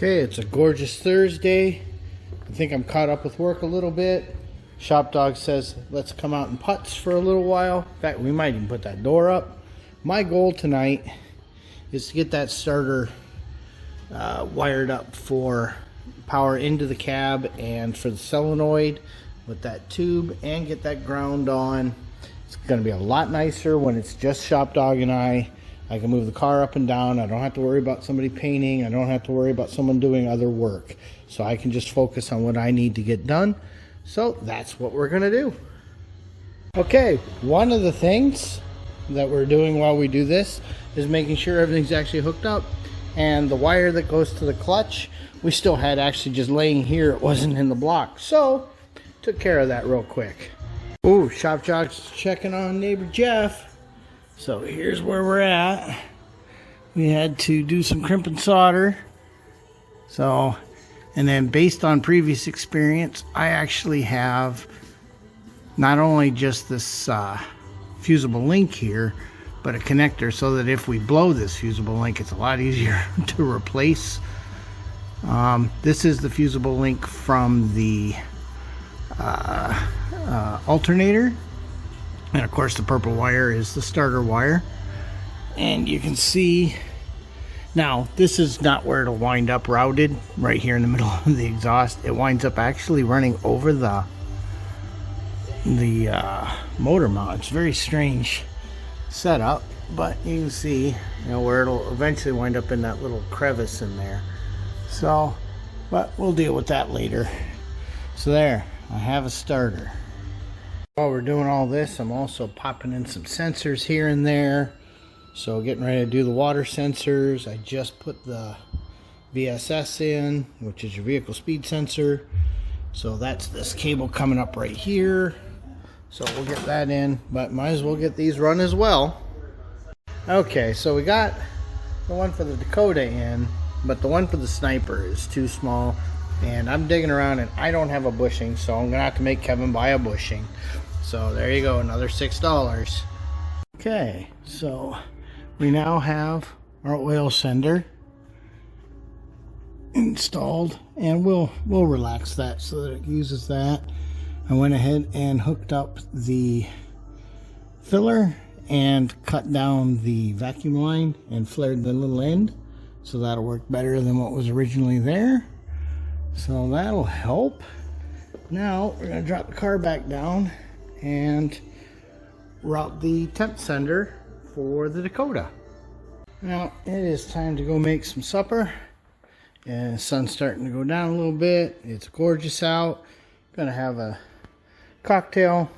Okay, it's a gorgeous Thursday. I think I'm caught up with work a little bit. ShopDog says let's come out and putz for a little while. In fact, we might even put that door up. My goal tonight is to get that starter wired up for power into the cab and for the solenoid with that tube, and get that ground on. It's going to be a lot nicer when it's just ShopDog and I can move the car up and down. I don't have to worry about somebody painting. I don't have to worry about someone doing other work. So I can just focus on what I need to get done. So that's what we're going to do. Okay, one of the things that we're doing while we do this is making sure everything's actually hooked up. And the wire that goes to the clutch, we still had actually just laying here. It wasn't in the block. So took care of that real quick. Ooh, ShopDog's checking on neighbor Jeff. So here's where we're at. We had to do some crimp and solder. So, and then based on previous experience, I actually have not only just this fusible link here, but a connector so that if we blow this fusible link, it's a lot easier to replace. This is the fusible link from the alternator. And of course the purple wire is the starter wire. And you can see, now this is not where it'll wind up routed, right here in the middle of the exhaust. It winds up actually running over the motor mount. It's a very strange setup, but you can see, where it'll eventually wind up in that little crevice in there. So, but we'll deal with that later. So there, I have a starter. While we're doing all this, I'm also popping in some sensors here and there. So getting ready to do the water sensors. I just put the VSS in, which is your vehicle speed sensor. So that's this cable coming up right here. So we'll get that in, but might as well get these run as well. Okay, so we got the one for the Dakota in, but the one for the Sniper is too small. And I'm digging around and I don't have a bushing, so I'm gonna have to make Kevin buy a bushing. So there you go, another $6. Okay, so we now have our oil sender installed, and we'll relax that so that it uses that. I went ahead and hooked up the filler and cut down the vacuum line and flared the little end, so that'll work better than what was originally there. So that'll help. Now we're going to drop the car back down and route the temp sender for the Dakota. Now it is time to go make some supper, and the sun's starting to go down a little bit. It's gorgeous out. Gonna have a cocktail,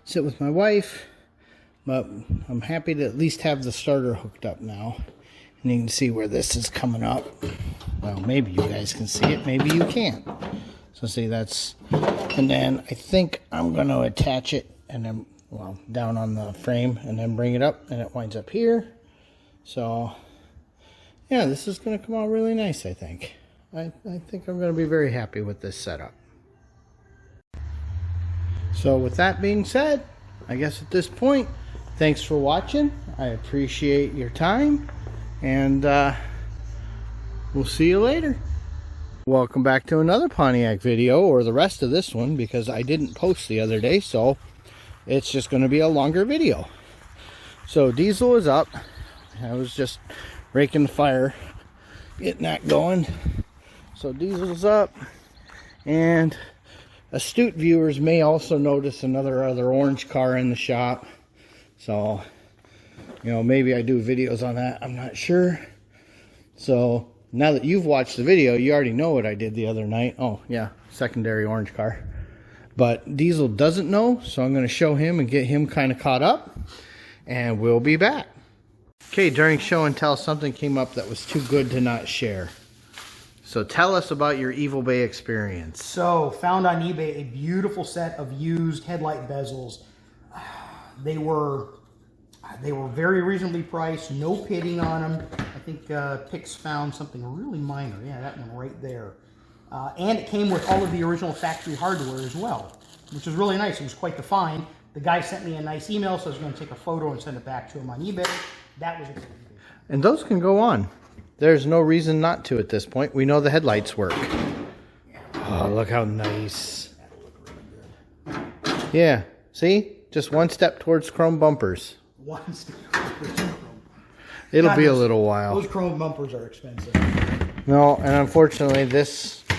sit with my wife, but I'm happy to at least have the starter hooked up now. And you can see where this is coming up. Well, maybe you guys can see it, maybe you can't. So see, that's, and then I think I'm going to attach it and then, well, down on the frame and then bring it up, and it winds up here. So yeah, this is going to come out really nice, I think. I think I'm going to be very happy with this setup. So with that being said, I guess at this point, thanks for watching. I appreciate your time. And we'll see you later. Welcome back to another Pontiac video, or the rest of this one, because I didn't post the other day, so it's just going to be a longer video. So diesel is up. I was just raking the fire, getting that going. So diesel's up, and astute viewers may also notice another orange car in the shop. So maybe I do videos on that, I'm not sure. So now that you've watched the video, you already know what I did the other night. Oh yeah, secondary orange car. But Diesel doesn't know, so I'm going to show him and get him kind of caught up, and we'll be back. Okay, during show and tell, something came up that was too good to not share. So tell us about your Evil Bay experience. So, found on eBay a beautiful set of used headlight bezels. They were very reasonably priced, no pitting on them. I think Pix found something really minor. Yeah, that one right there. And it came with all of the original factory hardware as well, which was really nice. It was quite the find. The guy sent me a nice email, so I was going to take a photo and send it back to him on eBay. That was exciting. And those can go on. There's no reason not to at this point. We know the headlights work. Oh, look how nice. Yeah, see? Just one step towards chrome bumpers. One step towards chrome. It'll be a little while. Those chrome bumpers are expensive. No, and unfortunately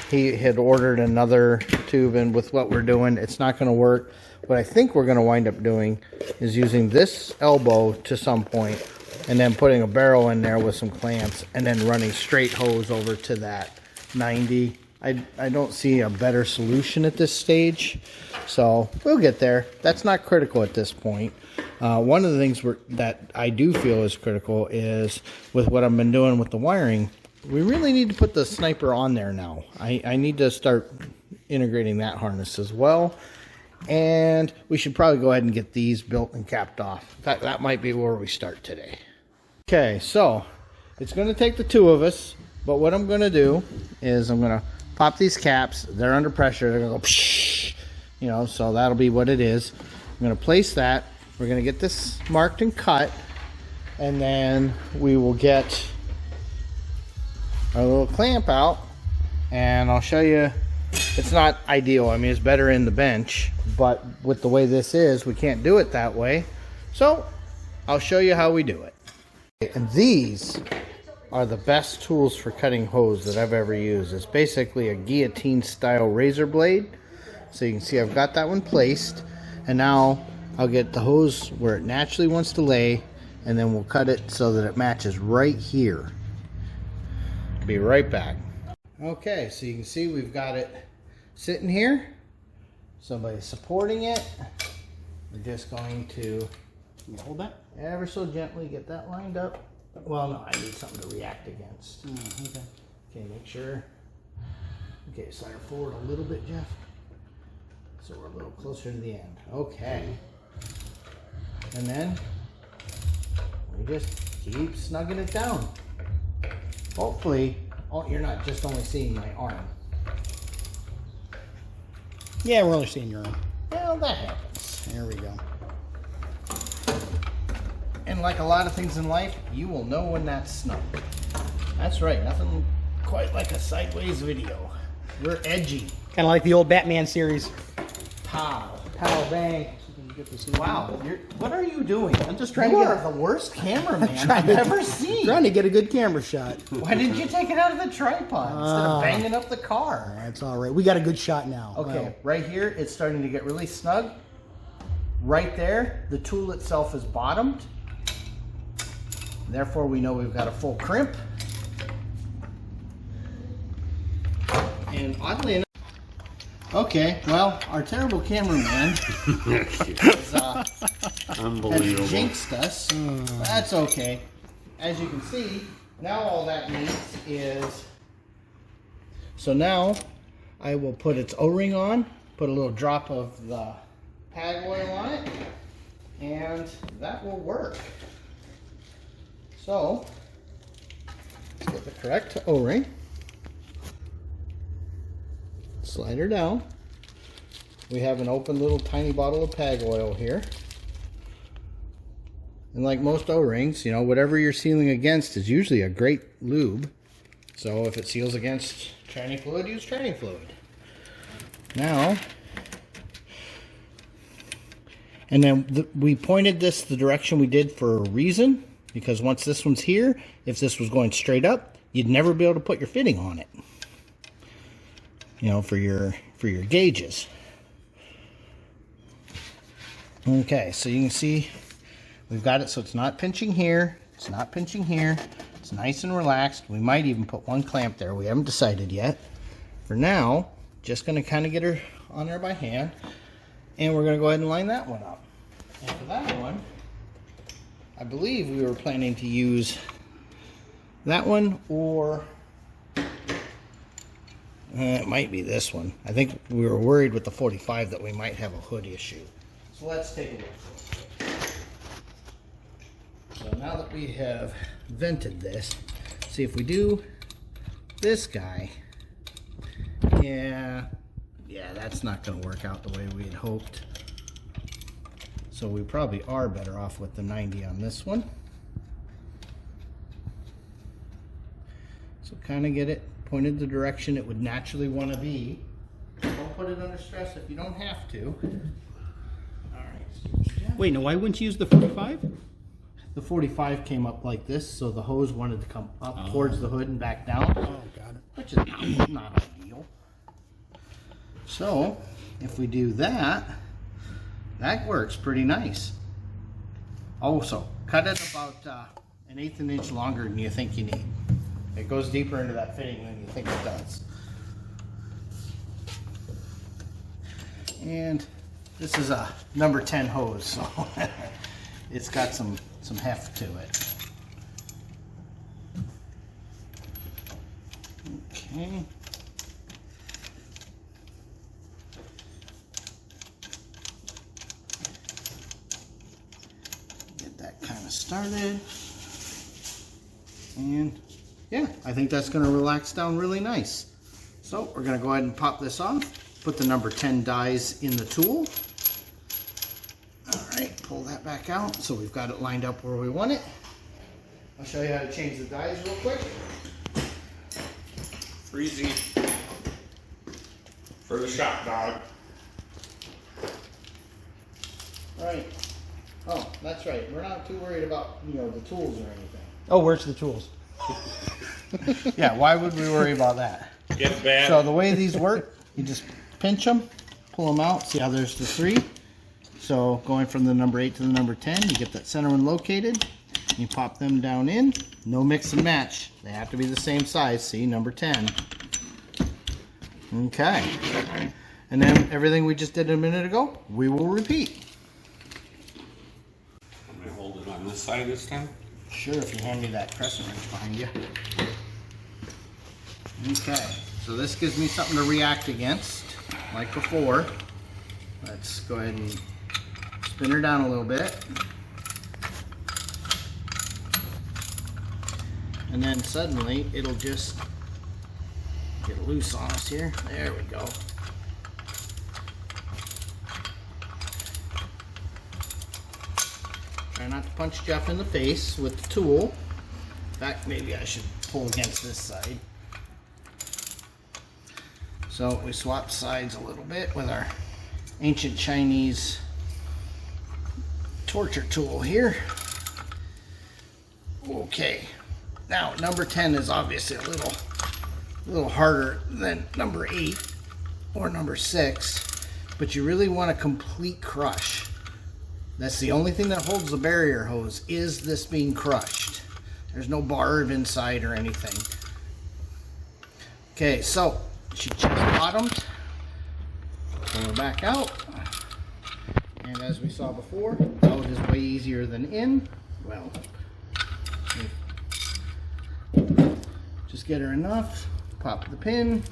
he had ordered another tube, and with what we're doing, it's not going to work. What I think we're going to wind up doing is using this elbow to some point, and then putting a barrel in there with some clamps, and then running straight hose over to that 90. I don't see a better solution at this stage, so we'll get there. That's not critical at this point. One of the things that I do feel is critical is with what I've been doing with the wiring, we really need to put the sniper on there now. I need to start integrating that harness as well. And we should probably go ahead and get these built and capped off. That might be where we start today. Okay, so it's going to take the two of us, but what I'm going to do is I'm going to pop these caps. They're under pressure. They're going to go, psh, you know, so that'll be what it is. I'm going to place that. We're going to get this marked and cut, and then we will get our little clamp out, and I'll show you. It's not ideal. I mean, it's better in the bench, but with the way this is, we can't do it that way. So I'll show you how we do it. And these are the best tools for cutting hose that I've ever used. It's basically a guillotine style razor blade. So you can see I've got that one placed, and now I'll get the hose where it naturally wants to lay, and then we'll cut it so that it matches right here. Be right back. Okay, so you can see we've got it sitting here. Somebody's supporting it. We're just going to hold that ever so gently get that lined up. Well, no, I need something to react against. Okay. Okay, make sure. Okay, slide her forward a little bit, Jeff. So we're a little closer to the end. Okay. And then we just keep snugging it down. Hopefully, you're not just only seeing my arm. Yeah, we're only seeing your arm. Well, that happens. There we go. And like a lot of things in life, you will know when that's snug. That's right, nothing quite like a sideways video. We're edgy. Kind of like the old Batman series. Pow. Pow, bang. Wow, what are you doing? I'm just trying you to are get the worst cameraman I've ever seen. Trying to get a good camera shot. Why didn't you take it out of the tripod instead of banging up the car? That's all right. We got a good shot now. Okay, well, right here, it's starting to get really snug. Right there, the tool itself is bottomed. Therefore, we know we've got a full crimp. And oddly enough, okay, well, our terrible cameraman has jinxed us. That's okay. As you can see, now all that needs is... So now, I will put its O-ring on, put a little drop of the pag oil on it, and that will work. So, let's get the correct O-ring. Slide her down. We have an open little tiny bottle of pag oil here. And like most O-rings, you know, whatever you're sealing against is usually a great lube. So if it seals against tranny fluid, use tranny fluid. Now, and then we pointed this the direction we did for a reason, because once this one's here, if this was going straight up, you'd never be able to put your fitting on it. You know, for your gauges. Okay, so you can see we've got it so it's not pinching here, it's not pinching here, it's nice and relaxed. We might even put one clamp there, we haven't decided yet. For now, just going to kind of get her on there by hand, and we're going to go ahead and line that one up. And for that one, I believe we were planning to use that one, or it might be this one. I think we were worried with the 45 that we might have a hood issue. So let's take a look. So now that we have vented this, see if we do this guy. Yeah, that's not going to work out the way we had hoped. So we probably are better off with the 90 on this one. So kind of get it pointed the direction it would naturally want to be. Don't put it under stress if you don't have to. All right. Wait, now why wouldn't you use the 45? The 45 came up like this, so the hose wanted to come up towards the hood and back down. Oh, got it. Which is not ideal. So, if we do that, that works pretty nice. Also, cut it about 1/8 an inch longer than you think you need. It goes deeper into that fitting than you think it does. And this is a number 10 hose, so it's got some heft to it. Okay. Get that kind of started. And yeah, I think that's going to relax down really nice. So we're going to go ahead and pop this off. Put the number 10 dies in the tool. All right, pull that back out so we've got it lined up where we want it. I'll show you how to change the dies real quick. Easy for the shop dog. All right. Oh, that's right. We're not too worried about, the tools or anything. Oh, where's the tools? Yeah, why would we worry about that? Get bad. So the way these work, you just pinch them, pull them out. See how there's the 3? So going from the number 8 to the number 10, you get that center one located. You pop them down in. No mix and match. They have to be the same size. See, number 10. Okay. And then everything we just did a minute ago, we will repeat. Am I holding on this side this time? Sure, if you hand me that crescent wrench behind you. Okay, so this gives me something to react against, like before. Let's go ahead and spin her down a little bit. And then suddenly it'll just get loose on us here. There we go. Try not to punch Jeff in the face with the tool. In fact, maybe I should pull against this side. So we swap sides a little bit with our ancient Chinese torture tool here. Okay. Now, number 10 is obviously a little harder than number 8 or number 6, but you really want a complete crush. That's the only thing that holds the barrier hose, is this being crushed. There's no barb inside or anything. Okay, so she just bottomed. Pull her back out. And as we saw before, out is way easier than in. Well, just get her enough, pop the pin.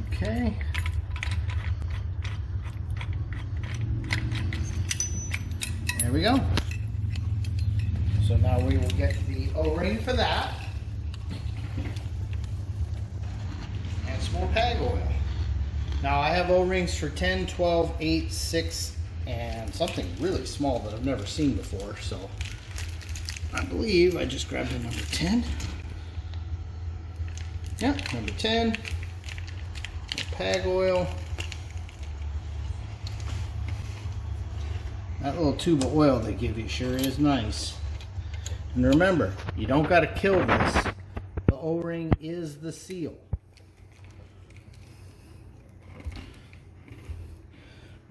Okay. There we go. So now we will get the O-ring for that. And some more PAG oil. Now I have O-rings for 10, 12, 8, 6, and something really small that I've never seen before. So I believe I just grabbed a number 10. Yep, number 10. PAG oil. That little tube of oil they give you sure is nice. And remember, you don't got to kill this. The O-ring is the seal.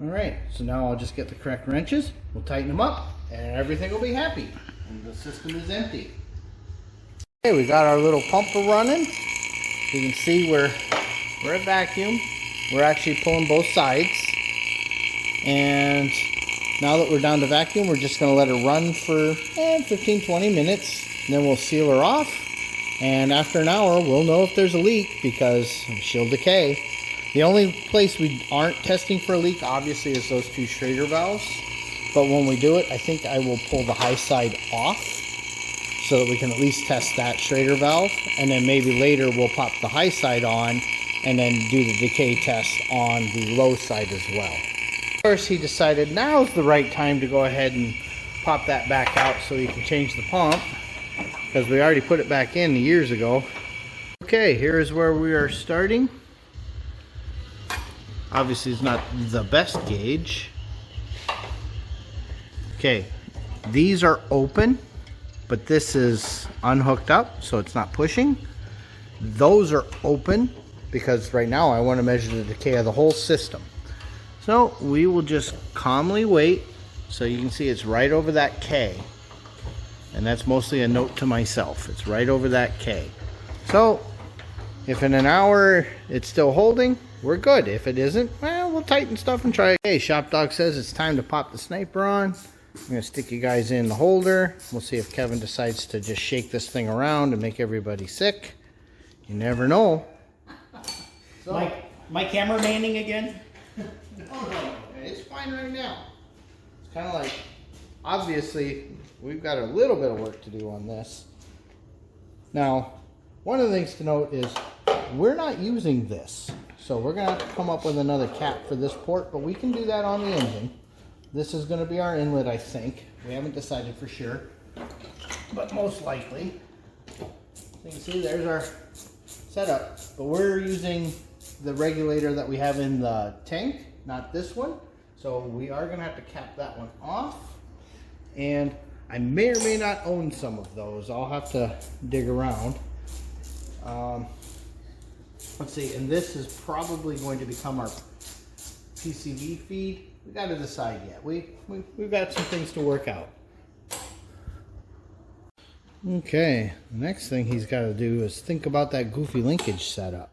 Alright, so now I'll just get the correct wrenches. We'll tighten them up and everything will be happy. And the system is empty. Okay, we got our little pumper running. You can see we're at vacuum. We're actually pulling both sides. And now that we're down to vacuum, we're just going to let her run for 15-20 minutes. And then we'll seal her off. And after an hour, we'll know if there's a leak because she'll decay. The only place we aren't testing for a leak, obviously, is those 2 Schrader valves. But when we do it, I think I will pull the high side off so that we can at least test that Schrader valve. And then maybe later we'll pop the high side on and then do the decay test on the low side as well. Of course, he decided now's the right time to go ahead and pop that back out so he can change the pump. because we already put it back in years ago. Okay, here is where we are starting. Obviously it's not the best gauge. Okay, these are open, but this is unhooked up, so it's not pushing. Those are open because right now I want to measure the decay of the whole system. So we will just calmly wait. So you can see it's right over that K. And that's mostly a note to myself. It's right over that K. So if in an hour it's still holding, we're good. If it isn't, well, we'll tighten stuff and try. Okay, ShopDog says it's time to pop the sniper on. I'm going to stick you guys in the holder. We'll see if Kevin decides to just shake this thing around and make everybody sick. You never know. So, my camera manning again? Oh no, it's fine right now. It's kind of like, obviously, we've got a little bit of work to do on this. Now, one of the things to note is we're not using this. So we're going to have to come up with another cap for this port, but we can do that on the engine. This is going to be our inlet, I think. We haven't decided for sure, but most likely. So you can see there's our setup, but we're using the regulator that we have in the tank, not this one. So we are going to have to cap that one off, and I may or may not own some of those. I'll have to dig around. Let's see, and this is probably going to become our PCV feed. We got to decide yet. We've got some things to work out. Okay, the next thing he's got to do is think about that goofy linkage setup.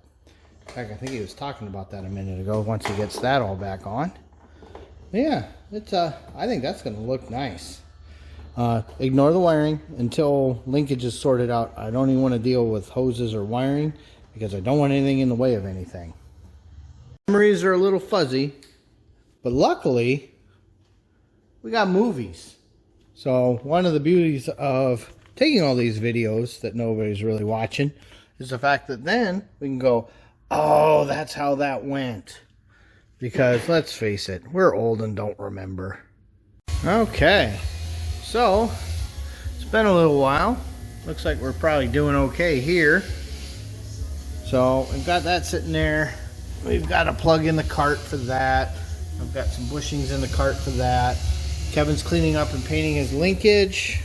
In fact, I think he was talking about that a minute ago. Once he gets that all back on, yeah, it's I think that's going to look nice. Ignore the wiring until linkage is sorted out. I don't even want to deal with hoses or wiring because I don't want anything in the way of anything. Memories are a little fuzzy, but luckily we got movies. So one of the beauties of taking all these videos that nobody's really watching is the fact that then we can go, oh, that's how that went. Because let's face it, we're old and don't remember. Okay, so it's been a little while. Looks like we're probably doing okay here. So we've got that sitting there. We've got to plug in the cart for that. I've got some bushings in the cart for that. Kevin's cleaning up and painting his linkage.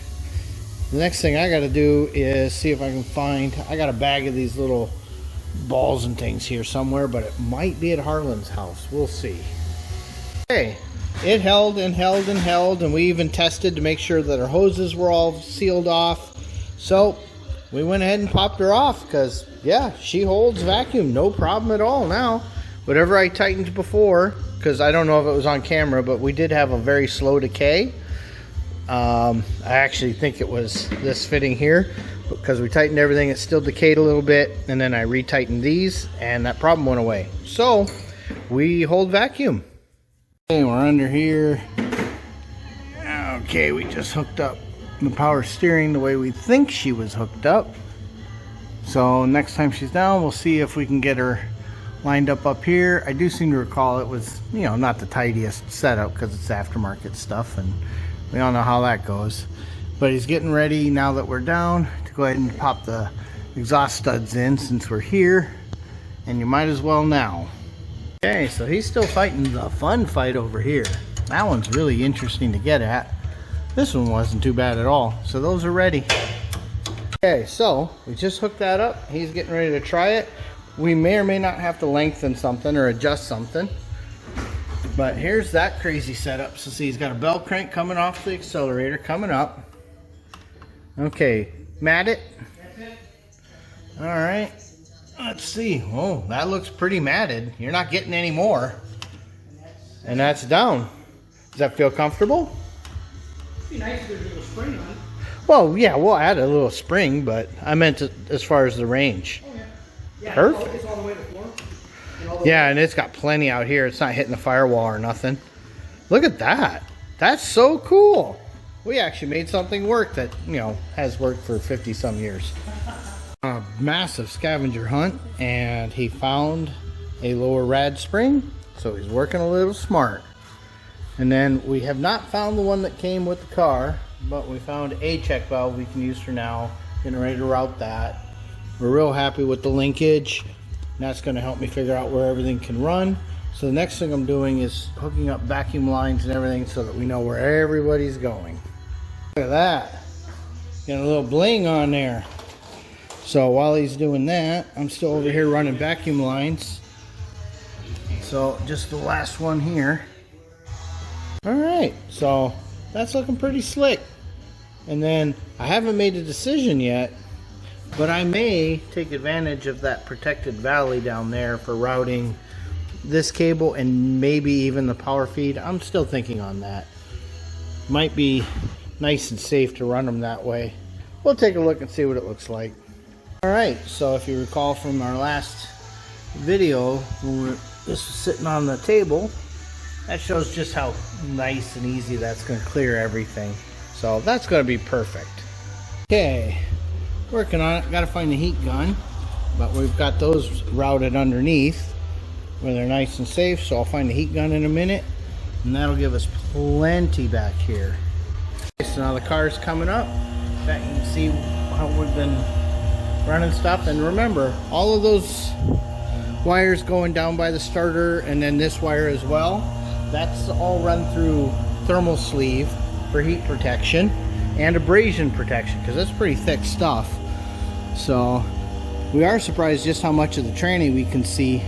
The next thing I got to do is see if I can find, I got a bag of these little balls and things here somewhere, but it might be at Harlan's house. We'll see. Okay, it held and held and held, and we even tested to make sure that our hoses were all sealed off. So we went ahead and popped her off because, yeah, she holds vacuum, no problem at all now. Whatever I tightened before, because I don't know if it was on camera, but we did have a very slow decay. I actually think it was this fitting here, because we tightened everything, it still decayed a little bit, and then I retightened these, and that problem went away. So we hold vacuum. Okay, we're under here. Okay, we just hooked up the power steering the way we think she was hooked up. So next time she's down, we'll see if we can get her lined up here. I do seem to recall it was, you know, not the tidiest setup because it's aftermarket stuff, and we all know how that goes. But he's getting ready now that we're down to go ahead and pop the exhaust studs in since we're here, and you might as well now. Okay, so he's still fighting the fun fight over here. That one's really interesting to get at. This one wasn't too bad at all. So those are ready. Okay, so we just hooked that up. He's getting ready to try it. We may or may not have to lengthen something or adjust something. But here's that crazy setup. So see, he's got a bell crank coming off the accelerator, coming up. Okay, mat it. All right, let's see. Oh, that looks pretty matted. You're not getting any more. And that's down. Does that feel comfortable? It'd be nice if there's a little spring on it. Well, yeah, we'll add a little spring, but I meant as far as the range. Oh, yeah. Yeah, Perfect. It's all the way to the floor. Yeah, and it's got plenty out here. It's not hitting the firewall or nothing. Look at that. That's so cool. We actually made something work that, you know, has worked for 50 some years. A massive scavenger hunt, and he found a lower rad spring, so he's working a little smart. And then we have not found the one that came with the car, but we found a check valve we can use for now getting ready to route that. We're real happy with the linkage. And that's going to help me figure out where everything can run. So the next thing I'm doing is hooking up vacuum lines and everything so that we know where everybody's going. Look at that. Got a little bling on there. So while he's doing that, I'm still over here running vacuum lines. So just the last one here. Alright, so that's looking pretty slick. And then I haven't made a decision yet, but I may take advantage of that protected valley down there for routing this cable and maybe even the power feed. I'm still thinking on that. Might be nice and safe to run them that way. We'll take a look and see what it looks like. Alright, so if you recall from our last video, when this was sitting on the table, that shows just how nice and easy that's going to clear everything. So that's going to be perfect. Okay, working on it. Got to find the heat gun, but we've got those routed underneath where they're nice and safe. So I'll find the heat gun in a minute, and that'll give us plenty back here. So now the car's coming up. You can see how we've been running stuff. And remember, all of those wires going down by the starter, and then this wire as well, that's all run through thermal sleeve for heat protection and abrasion protection, because that's pretty thick stuff. So we are surprised just how much of the tranny we can see.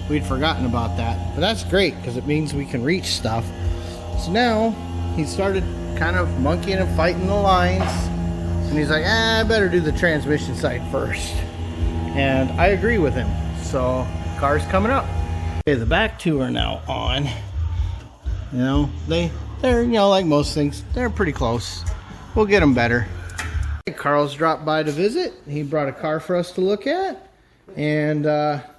We'd forgotten about that, but that's great because it means we can reach stuff. So now he started kind of monkeying and fighting the lines, and he's like, I better do the transmission side first. And I agree with him. So car's coming up. Okay, the back two are now on. You know, they're, you know, like most things, they're pretty close. We'll get them better. Carl's dropped by to visit. He brought a car for us to look at. And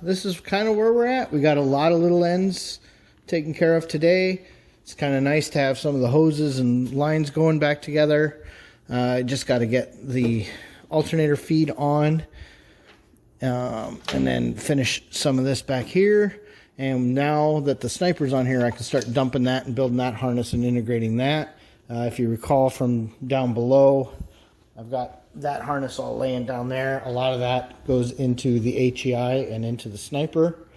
this is kind of where we're at. We got a lot of little ends taken care of today. It's kind of nice to have some of the hoses and lines going back together. Just got to get the alternator feed on. And then finish some of this back here. And now that the sniper's on here, I can start dumping that and building that harness and integrating that. If you recall from down below, I've got that harness all laying down there. A lot of that goes into the HEI and into the sniper.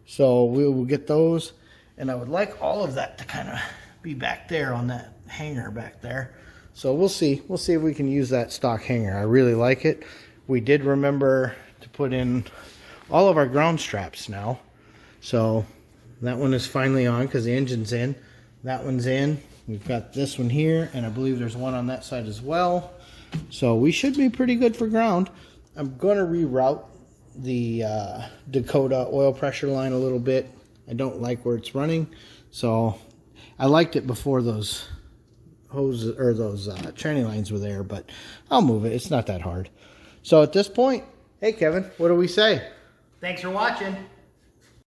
So we will get those. And I would like all of that to kind of be back there on that hanger back there. So we'll see. We'll see if we can use that stock hanger. I really like it. We did remember to put in all of our ground straps now. So that one is finally on because the engine's in. That one's in. We've got this one here, and I believe there's one on that side as well. So we should be pretty good for ground. I'm going to reroute the Dakota oil pressure line a little bit. I don't like where it's running. So I liked it before those hoses or those tranny lines were there, but I'll move it. It's not that hard. So at this point, hey Kevin, what do we say? Thanks for watching.